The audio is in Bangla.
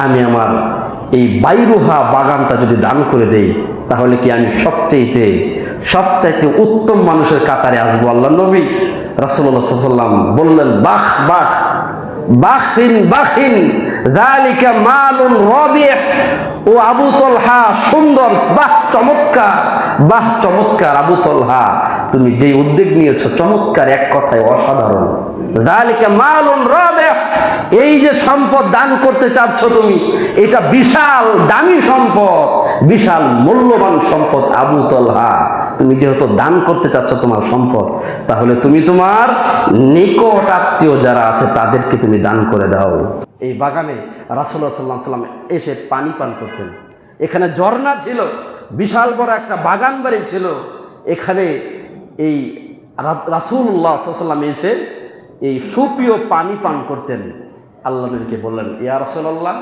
আমি আমার এই বাইরুহা বাগানটা যদি দান করে দেই তাহলে কি আমি সবচাইতে উত্তম মানুষের কাতারে আসবো? আল্লাহ নবী রাসূলুল্লাহ সাল্লাল্লাহু আলাইহি ওয়াসাল্লাম বললেন, বাখ বাখ বাখিন বাখিন যালিকা মালুন রাবিহ। ও আবু তলহা, সুন্দর, বাহ চমৎকার, বাহ চমৎকার আবু তলহা, তুমি যে উদ্যোগ নিয়েছো চমৎকার, এক কথায় অসাধারণ। যালিকা মালুন রাবিহ, এই যে সম্পদ দান করতে চাচ্ছ তুমি, এটা বিশাল দামি সম্পদ, বিশাল মূল্যবান সম্পদ আবু তলহা। তুমি যেহেতু দান করতে চাচ্ছ তোমার সম্পদ, তাহলে তুমি তোমার নিকট আত্মীয় যারা আছে তাদেরকে তুমি দান করে দাও। এই বাগানে রাসূলুল্লাহ সাল্লাল্লাহু আলাইহি ওয়াসাল্লাম এসে পানি পান করতেন। এখানে ঝর্ণা ছিল, বিশাল বড় একটা বাগান বাড়ি ছিল। এখানে এই রাসূলুল্লাহ সাল্লাল্লাহু আলাইহি ওয়াসাল্লাম এসে এই সুপ্রিয় পানি পান করতেন। আল্লাহ নবীকে বললেন, ইয়া রাসূলুল্লাহ,